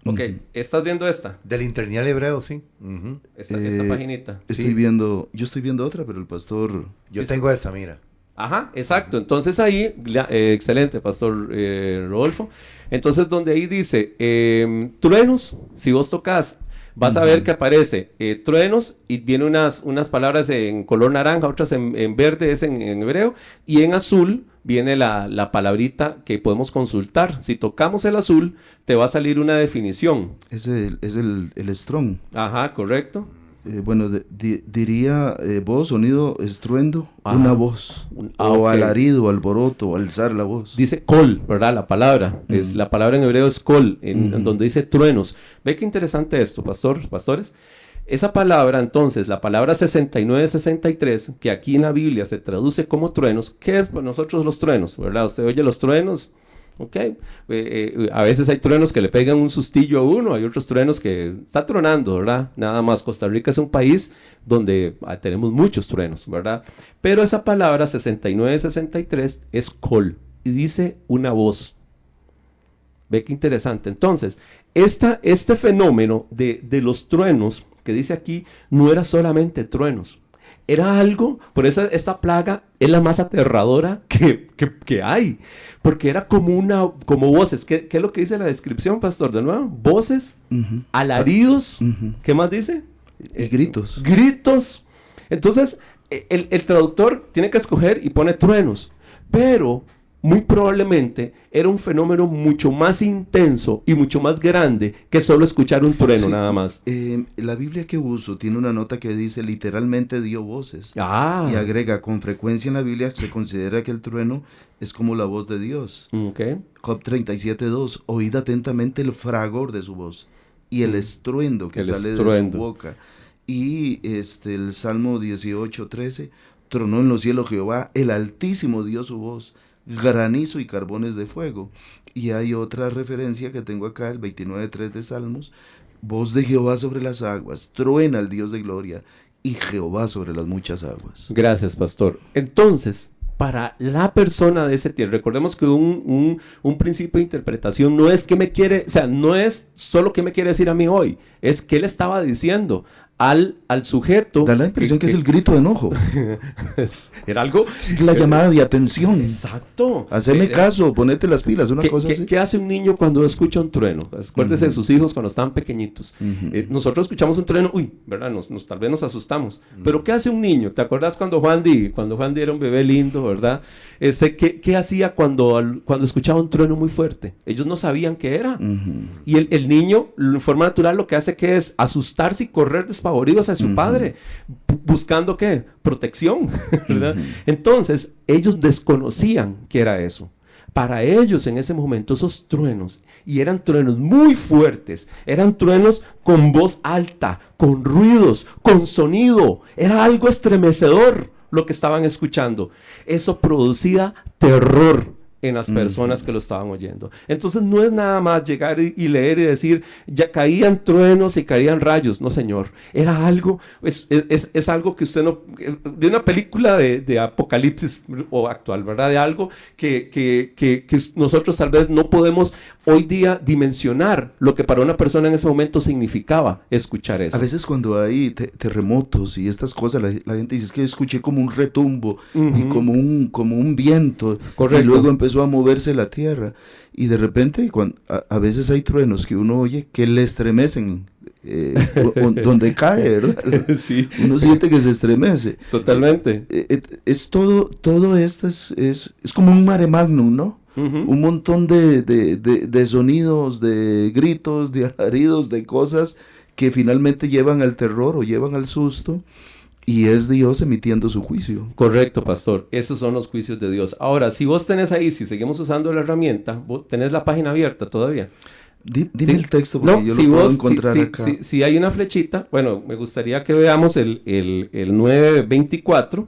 Ok, ¿estás viendo esta? Del interlineal hebreo, sí. Esta paginita. Yo estoy viendo otra, pero el pastor... Yo tengo esa, mira. Ajá, exacto. Entonces ahí, excelente, pastor Rodolfo. Entonces donde ahí dice truenos, si vos tocas, vas a ver que aparece truenos y viene unas palabras en color naranja, otras en verde, es en hebreo, y en azul viene la palabrita que podemos consultar. Si tocamos el azul, te va a salir una definición. Es el Strong. Ajá, correcto. Bueno, diría voz, sonido, estruendo, Ajá. una voz, o ok. alarido, alboroto, alzar la voz. Dice kol, ¿verdad? La palabra. La palabra en hebreo es kol, en donde dice truenos. Ve qué interesante esto, pastores. Esa palabra, entonces, la palabra 69-63, que aquí en la Biblia se traduce como truenos, ¿qué es para nosotros los truenos? ¿Verdad? Usted oye los truenos, ¿ok? A veces hay truenos que le pegan un sustillo a uno, hay otros truenos que está tronando, ¿verdad? Nada más, Costa Rica es un país donde tenemos muchos truenos, ¿verdad? Pero esa palabra 69-63 es kol y dice una voz. Ve qué interesante. Entonces, este fenómeno de los truenos que dice aquí no era solamente truenos. Era algo, por eso esta plaga es la más aterradora que hay. Porque era como voces. ¿Qué es lo que dice la descripción, pastor? De nuevo, voces, alaridos. ¿Qué más dice? Y gritos. Gritos. Entonces, el traductor tiene que escoger y pone truenos. Pero muy probablemente era un fenómeno mucho más intenso y mucho más grande que solo escuchar un trueno, nada más. La Biblia que uso tiene una nota que dice literalmente dio voces. Y Ah, agrega, con frecuencia en la Biblia se considera que el trueno es como la voz de Dios. ok. Job 37:2, oíd atentamente el fragor de su voz y el estruendo que El sale estruendo. de su boca. Y el Salmo 18:13, tronó en los cielos Jehová, el Altísimo dio su voz, granizo y carbones de fuego. Y hay otra referencia que tengo acá, el 29:3 de Salmos, voz de Jehová sobre las aguas, truena el Dios de gloria, y Jehová sobre las muchas aguas. Gracias, pastor. Entonces, para la persona de ese tiempo, recordemos que un principio de interpretación no es qué me quiere, o sea, no es solo qué me quiere decir a mí hoy, es qué le estaba diciendo al sujeto. Da la impresión que es el grito de enojo, Era algo. es la llamada de atención. Exacto. Haceme Era- caso, ponete las pilas, una cosa así. ¿Qué hace un niño cuando escucha un trueno? Acuérdese de sus hijos cuando estaban pequeñitos. Nosotros escuchamos un trueno, ¿verdad? Tal vez nos asustamos. Pero ¿qué hace un niño? ¿Te acuerdas cuando Juan Di era un bebé lindo, verdad? ¿Qué hacía cuando escuchaba un trueno muy fuerte? Ellos no sabían qué era. Y el niño, en forma natural, lo que hace que es asustarse y correr despavorido hacia su padre, buscando ¿qué? Protección, ¿verdad? Entonces, ellos desconocían qué era eso. Para ellos en ese momento esos truenos, y eran truenos muy fuertes, eran truenos con voz alta, con ruidos, con sonido, era algo estremecedor lo que estaban escuchando. Eso producía terror en las personas que lo estaban oyendo. Entonces no es nada más llegar y leer y decir, ya caían truenos y caían rayos. No, señor. Era algo, es algo que usted no, de una película de apocalipsis o actual, ¿verdad? De algo que nosotros tal vez no podemos hoy día dimensionar lo que para una persona en ese momento significaba escuchar eso. A veces cuando hay terremotos y estas cosas, la gente dice, es que escuché como un retumbo y como un viento. Correcto. Y luego empezó a moverse la tierra. Y de repente, a veces hay truenos que uno oye que le estremecen donde cae, ¿verdad? Sí. Uno siente que se estremece. Totalmente. Es todo esto es como un mare magnum, ¿no? Un montón de sonidos, de gritos, de alaridos, de cosas que finalmente llevan al terror o llevan al susto, y es Dios emitiendo su juicio. Correcto, pastor. Esos son los juicios de Dios. Ahora, si vos tenés ahí, si seguimos usando la herramienta, vos tenés la página abierta todavía. Dime Sí. el texto porque yo si lo puedo vos, encontrar acá. si hay una flechita, bueno, me gustaría que veamos el 9:24.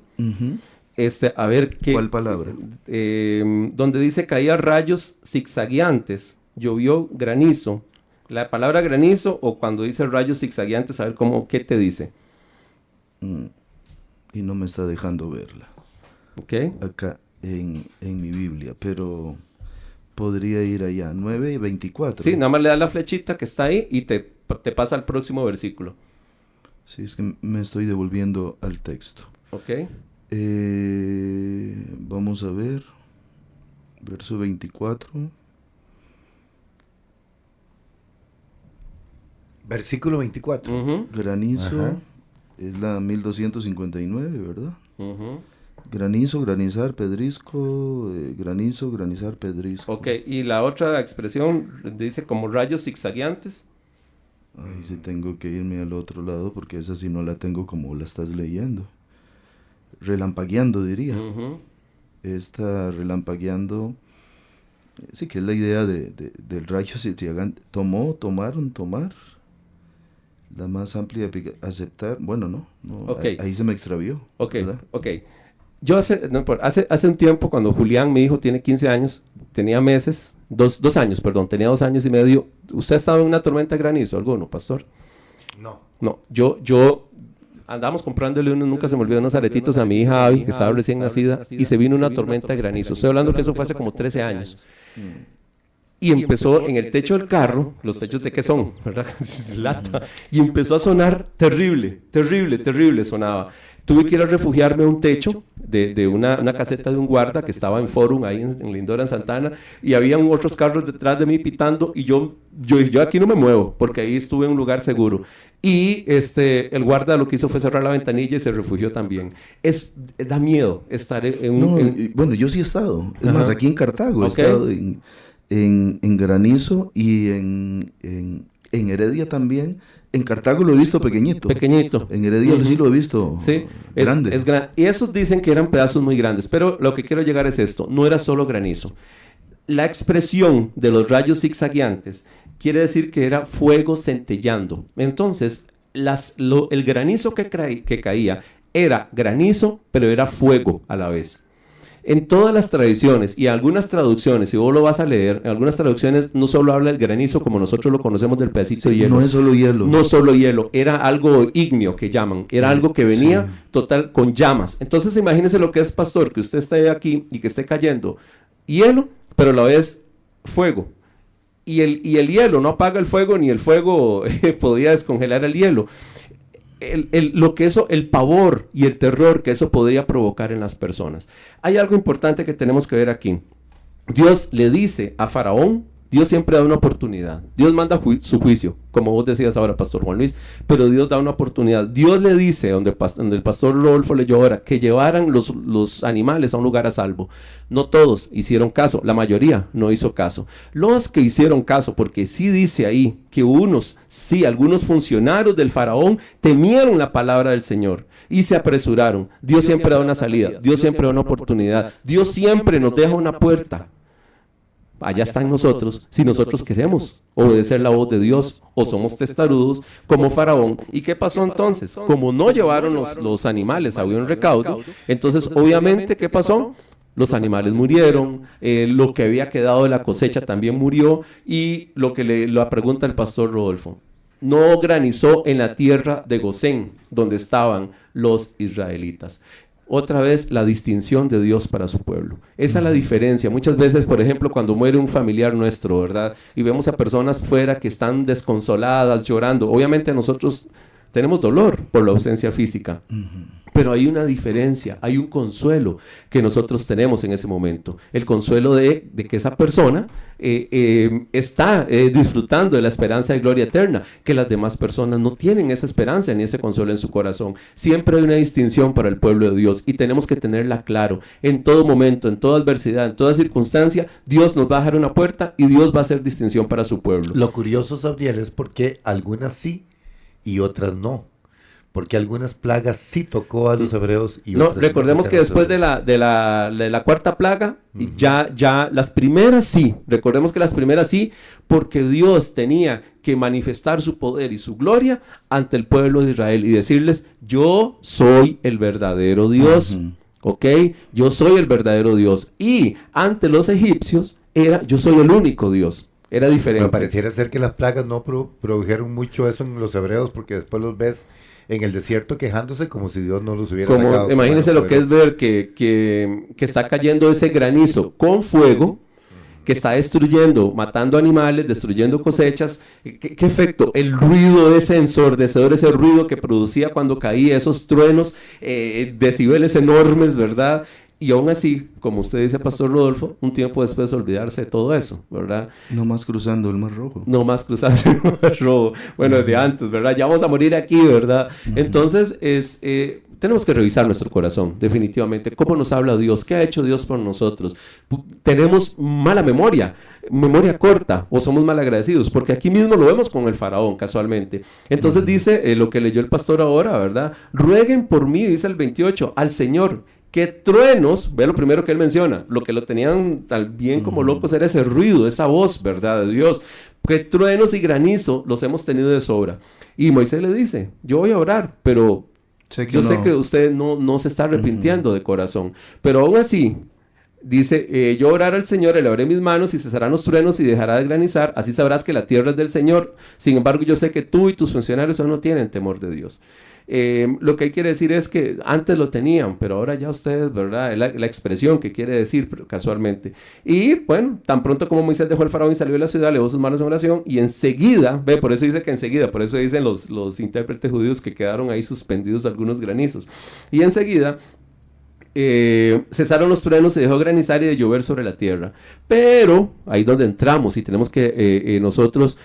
A ver qué. ¿Cuál palabra? Donde dice caía rayos zigzagueantes, llovió granizo. La palabra granizo, o cuando dice rayos zigzagueantes, a ver qué te dice. Y no me está dejando verla ¿Ok? acá en mi Biblia, pero podría ir allá, 9:24. Sí, nada más le das la flechita que está ahí y te pasa al próximo versículo. Sí, es que me estoy devolviendo al texto. ¿Ok? Vamos a ver, verso 24. Versículo 24. Ujú, Granizo, Ajá. es la 1259, ¿verdad? ujú. Granizo, granizar, pedrisco, granizo, granizar, pedrisco. Ok, y la otra expresión dice como rayos zigzagueantes. Ay, sí tengo que irme al otro lado porque esa sí no la tengo como la estás leyendo. Relampagueando, diría. Ujú. Esta relampagueando, sí que es la idea del rayo zigzagante. Tomar. La más amplia, aceptar. Bueno, no, Ok. ahí se me extravió. Ok, ¿verdad? ok. Yo hace un tiempo, cuando Julián, mi hijo, tiene 15 años, tenía meses, 2 años, perdón, tenía 2 años y medio. ¿Usted ha estado en una tormenta de granizo, alguno, pastor? No. No, yo andamos comprándole nunca se me olvidó, unos aretitos a mi hija Abby, que estaba recién nacida, y se vino una tormenta de granizo. Estoy hablando que eso fue hace como 13 años. y empezó en el techo del carro, los techos de qué son, ¿verdad? Lata, y empezó a sonar terrible, terrible, terrible sonaba. Tuve que ir a refugiarme a un techo de una caseta de un guarda que estaba en Forum, ahí en Lindora, en Santana, y habían otros carros detrás de mí pitando, y yo aquí no me muevo, porque ahí estuve en un lugar seguro. Y el guarda lo que hizo fue cerrar la ventanilla y se refugió también. Da miedo estar bueno, yo sí he estado. Es más, aquí en Cartago he estado en Granizo y en Heredia también. En Cartago lo he visto pequeñito. En Heredia sí lo he visto grande. Es grande. Y esos dicen que eran pedazos muy grandes, pero lo que quiero llegar es esto, no era solo granizo. La expresión de los rayos zigzagueantes quiere decir que era fuego centellando. Entonces, el granizo que caía era granizo, pero era fuego a la vez. En todas las tradiciones y algunas traducciones, si vos lo vas a leer, en algunas traducciones no solo habla del granizo como nosotros lo conocemos del pedacito de hielo. No es solo hielo. No solo hielo, era algo ígneo que llaman, era algo que venía total con llamas. Entonces imagínese lo que es, pastor, que usted esté aquí y que esté cayendo hielo, pero a la vez fuego. Y el hielo no apaga el fuego, ni el fuego podía descongelar el hielo. El pavor y el terror que eso podría provocar en las personas. Hay algo importante que tenemos que ver aquí. Dios le dice a Faraón, Dios siempre da una oportunidad. Dios manda su juicio, como vos decías ahora, Pastor Juan Luis, pero Dios da una oportunidad. Dios le dice, donde el Pastor Rodolfo leyó ahora, que llevaran los animales a un lugar a salvo. No todos hicieron caso, la mayoría no hizo caso. Los que hicieron caso, porque sí dice ahí que algunos funcionarios del Faraón temieron la palabra del Señor y se apresuraron. Dios siempre da una salida, Dios siempre da una oportunidad, Dios siempre nos deja una puerta. Allá está en nosotros, si nosotros queremos obedecer la voz de Dios o somos testarudos como Faraón. ¿Y qué pasó entonces? Como no llevaron los animales, había un recaudo, entonces obviamente, ¿qué pasó? Los animales murieron, lo que había quedado de la cosecha también murió, y lo que le pregunta el pastor Rodolfo, no granizó en la tierra de Gosén, donde estaban los israelitas. Otra vez la distinción de Dios para su pueblo. Esa es la diferencia. Muchas veces, por ejemplo, cuando muere un familiar nuestro, ¿verdad? Y vemos a personas fuera que están desconsoladas, llorando. Obviamente nosotros tenemos dolor por la ausencia física. Pero hay una diferencia, hay un consuelo que nosotros tenemos en ese momento. El consuelo de que esa persona está disfrutando de la esperanza de gloria eterna, que las demás personas no tienen esa esperanza ni ese consuelo en su corazón. Siempre hay una distinción para el pueblo de Dios y tenemos que tenerla claro. En todo momento, en toda adversidad, en toda circunstancia, Dios nos va a dejar una puerta y Dios va a hacer distinción para su pueblo. Lo curioso, Sabriel, es porque algunas sí y otras no. Porque algunas plagas sí tocó a los hebreos y no, recordemos que después de la cuarta plaga, ya las primeras sí, recordemos que las primeras sí, porque Dios tenía que manifestar su poder y su gloria ante el pueblo de Israel y decirles, yo soy el verdadero Dios, ¿ok? Yo soy el verdadero Dios. Y ante los egipcios yo soy el único Dios. Era diferente. Me pareciera ser que las plagas no produjeron mucho eso en los hebreos, porque después los ves en el desierto quejándose como si Dios no los hubiera sacado. Imagínense lo que es ver que está cayendo ese granizo con fuego, que está destruyendo, matando animales, destruyendo cosechas. ¿Qué efecto? El ruido, ese ensordecedor, ese ruido que producía cuando caía, esos truenos, decibeles enormes, ¿verdad? Y aún así, como usted dice, Pastor Rodolfo, un tiempo después olvidarse de todo eso, ¿verdad? No más cruzando el Mar Rojo. No más cruzando el Mar Rojo. Bueno, desde antes, ¿verdad? Ya vamos a morir aquí, ¿verdad? Entonces, tenemos que revisar nuestro corazón, definitivamente. ¿Cómo nos habla Dios? ¿Qué ha hecho Dios por nosotros? ¿Tenemos mala memoria corta, o somos mal agradecidos? Porque aquí mismo lo vemos con el faraón, casualmente. Entonces dice lo que leyó el pastor ahora, ¿verdad? Rueguen por mí, dice el 28, al Señor, que truenos, ve lo primero que él menciona, lo que lo tenían tal bien como locos era ese ruido, esa voz, ¿verdad? De Dios. Que truenos y granizo los hemos tenido de sobra. Y Moisés le dice, yo voy a orar, pero yo sé que usted no se está arrepintiendo de corazón. Pero aún así, Dice, yo oraré al Señor, elevaré mis manos y cesarán los truenos y dejará de granizar, así sabrás que la tierra es del Señor. Sin embargo, yo sé que tú y tus funcionarios aún no tienen temor de Dios. Lo que quiere decir es que antes lo tenían, pero ahora ya ustedes, ¿verdad? Es la expresión que quiere decir, pero casualmente. Y bueno, tan pronto como Moisés dejó el faraón y salió de la ciudad, elevó sus manos en oración y enseguida, por eso dice que enseguida, por eso dicen los intérpretes judíos que quedaron ahí suspendidos algunos granizos. Y enseguida cesaron los truenos, se dejó granizar y de llover sobre la tierra. Pero ahí es donde entramos y tenemos que nosotros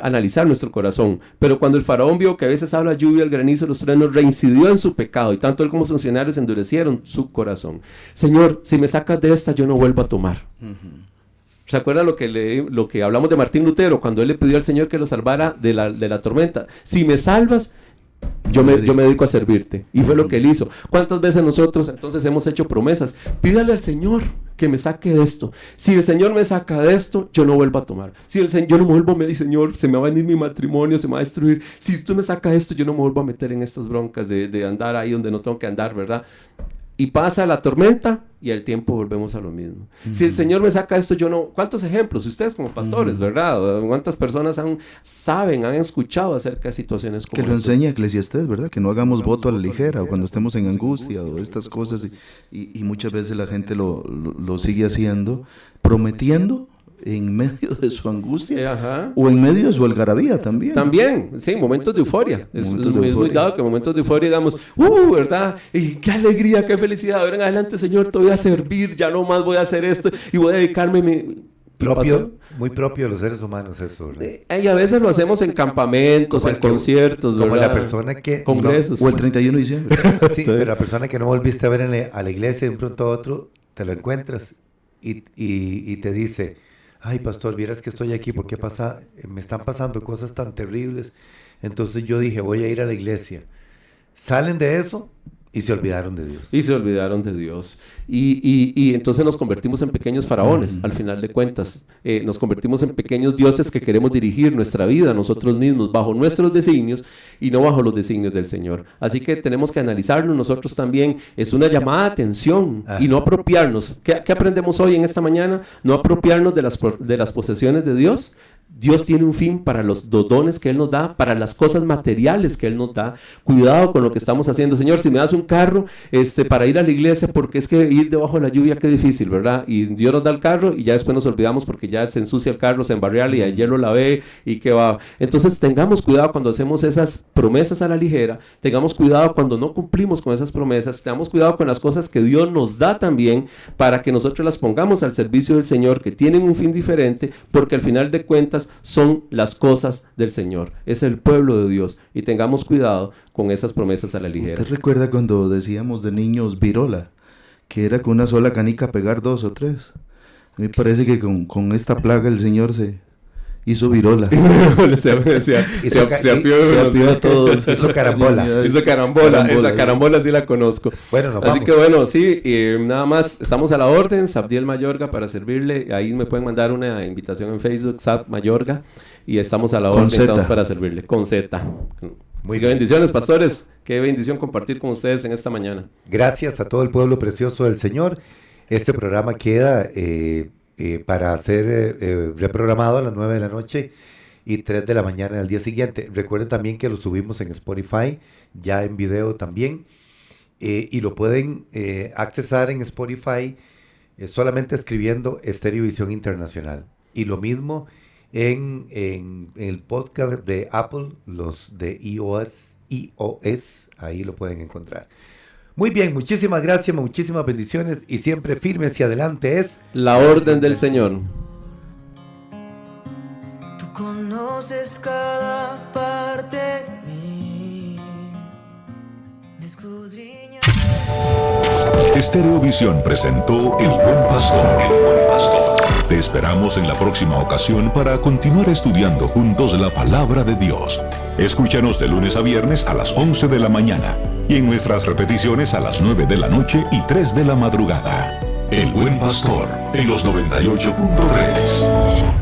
analizar nuestro corazón. Pero cuando el faraón vio que a veces habla lluvia, el granizo, los truenos, reincidió en su pecado y tanto él como sus funcionarios endurecieron su corazón. Señor, si me sacas de esta, yo no vuelvo a tomar. ¿Se acuerdan lo que hablamos de Martín Lutero cuando él le pidió al Señor que lo salvara de la tormenta? Si me salvas, yo me dedico a servirte. Y fue lo que él hizo. ¿Cuántas veces nosotros entonces hemos hecho promesas? Pídale al Señor que me saque de esto. Si el Señor me saca de esto, yo no vuelvo a tomar. Si el Señor, yo no me vuelvo a medir, Señor, se me va a venir mi matrimonio, se me va a destruir. Si tú me sacas de esto, yo no me vuelvo a meter en estas broncas de andar ahí donde no tengo que andar, ¿verdad? Y pasa la tormenta y al tiempo volvemos a lo mismo. Si el Señor me saca esto, yo no... ¿Cuántos ejemplos? Ustedes como pastores, ¿verdad? ¿Cuántas personas han escuchado acerca de situaciones como que lo enseña Eclesiastés, ¿verdad? Que no hagamos voto a la ligera o cuando estemos en angustia o estas cosas. Y muchas veces la gente lo sigue haciendo, prometiendo en medio de su angustia o en medio de su algarabía también. También, sí, momentos de euforia. Es muy dado que en momentos de euforia digamos, ¿verdad? Y qué alegría, qué felicidad. Ahora en adelante, Señor, te voy a servir, ya no más voy a hacer esto y voy a dedicarme muy propio de los seres humanos eso, ¿verdad? Y a veces lo hacemos en campamentos, en conciertos, como ¿verdad? La persona que... Congresos. O el 31 de diciembre. Sí, pero la persona que no volviste a ver a la iglesia de un pronto a otro, te lo encuentras y te dice... Ay, pastor, vieras que estoy aquí porque me están pasando cosas tan terribles. Entonces yo dije, voy a ir a la iglesia. Salen de eso y se olvidaron de Dios. Y entonces nos convertimos en pequeños faraones, al final de cuentas. Nos convertimos en pequeños dioses que queremos dirigir nuestra vida nosotros mismos, bajo nuestros designios y no bajo los designios del Señor. Así que tenemos que analizarlo nosotros también. Es una llamada de atención y no apropiarnos. ¿Qué aprendemos hoy en esta mañana? No apropiarnos de las posesiones de Dios. Dios tiene un fin para los dones que Él nos da, para las cosas materiales que Él nos da. Cuidado con lo que estamos haciendo. Señor, si me das un carro para ir a la iglesia, porque es que ir debajo de la lluvia, qué difícil, ¿verdad? Y Dios nos da el carro y ya después nos olvidamos porque ya se ensucia el carro, se embarrea y ayer lo lavé y qué va. Entonces tengamos cuidado cuando hacemos esas promesas a la ligera, tengamos cuidado cuando no cumplimos con esas promesas, tengamos cuidado con las cosas que Dios nos da también para que nosotros las pongamos al servicio del Señor, que tienen un fin diferente, porque al final de cuentas son las cosas del Señor, es el pueblo de Dios y tengamos cuidado con esas promesas a la ligera. ¿Usted recuerda cuando decíamos de niños virola? Que era con una sola canica pegar 2 o 3. A mí parece que con esta plaga el Señor se hizo virola. se apió a todos. Hizo carambola. Esa carambola sí la conozco. Bueno, así que bueno, sí, nada más, estamos a la orden, Sabdiel Mayorga para servirle. Ahí me pueden mandar una invitación en Facebook, Sab Mayorga, y estamos a la orden, estamos para servirle, con Z. Muy bien. Bendiciones, pastores. Qué bendición compartir con ustedes en esta mañana. Gracias a todo el pueblo precioso del Señor. Este programa queda para ser reprogramado a las 9 de la noche y 3 de la mañana al día siguiente. Recuerden también que lo subimos en Spotify, ya en video también, y lo pueden accesar en Spotify solamente escribiendo Estéreo Visión Internacional. Y lo mismo en el podcast de Apple, los de iOS, ahí lo pueden encontrar. Muy bien, muchísimas gracias, muchísimas bendiciones y siempre firmes y adelante es la orden del Señor. Tú conoces cada parte de mí, me escudriñas. Estéreo Visión presentó El Buen Pastor. Te esperamos en la próxima ocasión para continuar estudiando juntos la palabra de Dios. Escúchanos de lunes a viernes a las 11 de la mañana y en nuestras repeticiones a las 9 de la noche y 3 de la madrugada. El Buen Pastor en los 98.3.